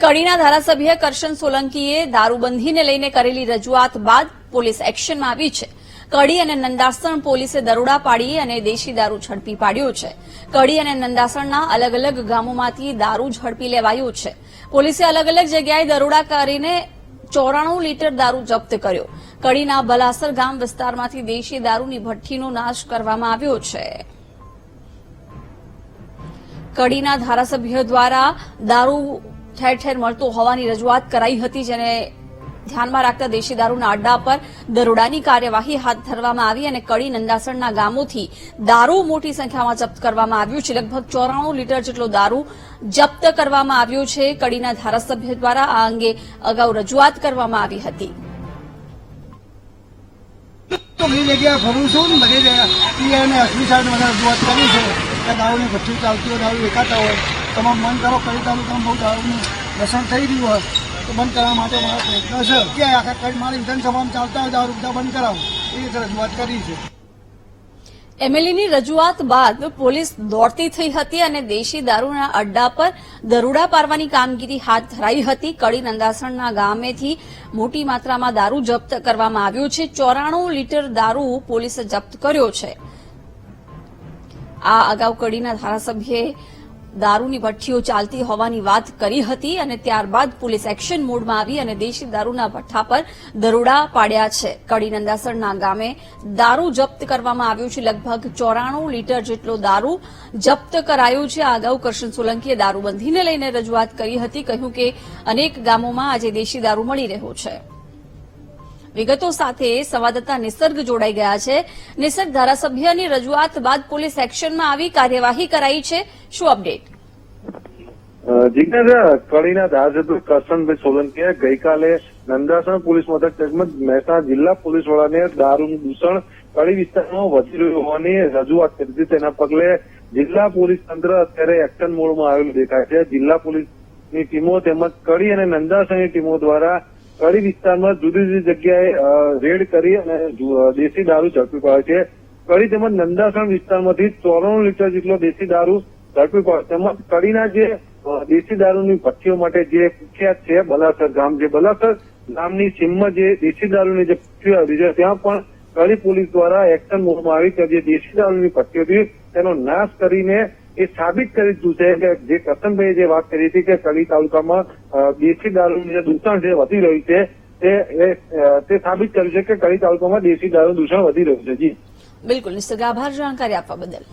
કડીના ધારાસભ્ય કરશન સોલંકીએ દારૂબંધીને લઈને કરેલી રજૂઆત બાદ પોલીસ એક્શનમાં આવી છે। કડી અને નંદાસણ પોલીસે દરોડા પાડી અને દેશી દારૂ ઝડપી પાડ્યો છે। કડી અને નંદાસણના અલગ અલગ ગામોમાંથી દારૂ ઝડપી લેવાયો છે। પોલીસે અલગ અલગ જગ્યાએ દરોડા કરીને 94 લીટર દારૂ જપ્ત કર્યો। કડીના બલાસર ગામ વિસ્તારમાંથી દેશી દારૂની ભઠ્ઠીનો નાશ કરવામાં આવ્યો છે। કડીના ધારાસભ્ય દ્વારા દારૂ ઠેર ઠેર મળતો હોવાની રજૂઆત કરાઈ હતી, જેને ધ્યાનમાં રાખતા દેશી દારૂના અડ્ડા પર દરોડાની કાર્યવાહી હાથ ધરવામાં આવી અને કડી નંદાસણના ગામોથી દારૂ મોટી સંખ્યામાં જપ્ત કરવામાં આવ્યું છે। લગભગ 94 લીટર જેટલો દારૂ જપ્ત કરવામાં આવ્યો છે। કડીના ધારાસભ્ય દ્વારા આ અંગે અગાઉ રજૂઆત કરવામાં આવી હતી। ઘણી જગ્યાએ ફરું છું ને બધી જગ્યાએ અશ્વિન સાહેબ રજૂઆત કરી છે કે દારૂની ભઠ્ઠી ચાલતી હોય, દારૂ વેચાતા હોય, તમામ બંધ કરો। કડી તાલુકામાં બહુ દારૂનું વ્યસન થઈ રહ્યું હોય તો બંધ કરવા માટે મારો પ્રયત્ન છે કે આખા કડી મારી વિધાનસભામાં ચાલતા હોય દારૂ બધા બંધ કરાવો, એ રીતે રજૂઆત કરી છે। એમએલએની રજૂઆત બાદ પોલીસ દોડતી થઈ હતી અને દેશી દારૂના અડ્ડા પર દરોડા પાડવાની કામગીરી હાથ ધરાઈ હતી। કડી નંદાસણના ગામેથી મોટી માત્રામાં દારૂ જપ્ત કરવામાં આવ્યો છે। 94 લીટર દારૂ પોલીસે જપ્ત કર્યો છે। આ અગાઉ કડીના ધારાસભ્યએ દારૂની ભઠ્ઠીઓ ચાલતી હોવાની વાત કરી હતી અને ત્યારબાદ પોલીસ એક્શન મોડમાં આવી અને દેશી દારૂના ભઠ્ઠા પર દરોડા પાડ્યા છે। કડી નંદાસણના ગામે દારૂ જપ્ત કરવામાં આવ્યું છે। લગભગ 94 લીટર જેટલો દારૂ જપ્ત કરાયો છે। આ અગાઉ કરશન સોલંકીએ દારૂબંધીને લઈને રજૂઆત કરી હતી, કહ્યું કે અનેક ગામોમાં આજે દેશી દારૂ મળી રહ્યો છે। વિગતો સાથે સંવાદદાતા નિસર્ગ જોડાઈ ગયા છે। નિસર્ગ, ધારાસભ્યની રજૂઆત બાદ પોલીસ એક્શનમાં આવી કાર્યવાહી કરાઈ છે, શું અપડેટ? જિજ્ઞાસા, કડીના ધારાસભ્ય કરશનભાઈ સોલંકીએ ગઈકાલે નંદાસણ પોલીસ મથક તેમજ મહેસાણા જિલ્લા પોલીસ વડાને દારૂનું દૂષણ કડી વિસ્તારમાં વધી રહ્યું હોવાની રજૂઆત કરી હતી। તેના પગલે જિલ્લા પોલીસ તંત્ર અત્યારે એક્શન મોડમાં આવેલું દેખાય છે। જિલ્લા પોલીસની ટીમો તેમજ કડી અને નંદાસણની ટીમો દ્વારા કડી વિસ્તારમાં જુદી જુદી જગ્યાએ રેડ કરી અને દેશી દારૂ ઝડપી પાડ્યો છે। કડી તેમજ નંદાસણ વિસ્તારમાંથી 94 લીટર જેટલો દેશી દારૂ ઝડપી પાડ્યો। તેમજ કડીના જે દેશી દારૂની ભઠ્ઠીઓ માટે જે કુખ્યાત છે બલાસર ગામ, જે બલાસર ગામની સીમમાં જે દેશી દારૂની જે ભઠ્ઠીઓ આવી છે ત્યાં પણ કડી પોલીસ દ્વારા એક્શન મોડમાં આવી કે જે દેશી દારૂની ભઠ્ઠીઓ હતી તેનો નાશ કરીને એ સાબિત કરી દીધું છે કે જે કરશનભાઈએ જે વાત કરી હતી કે કડી તાલુકામાં દેશી દારૂનું જે દૂષણ છે વધી રહ્યું છે તે સાબિત કર્યું છે કે કડી તાલુકામાં દેશી દારૂ દૂષણ વધી રહ્યું છે। જી બિલકુલ નિસર્ગ, આભાર જાણકારી આપવા બદલ।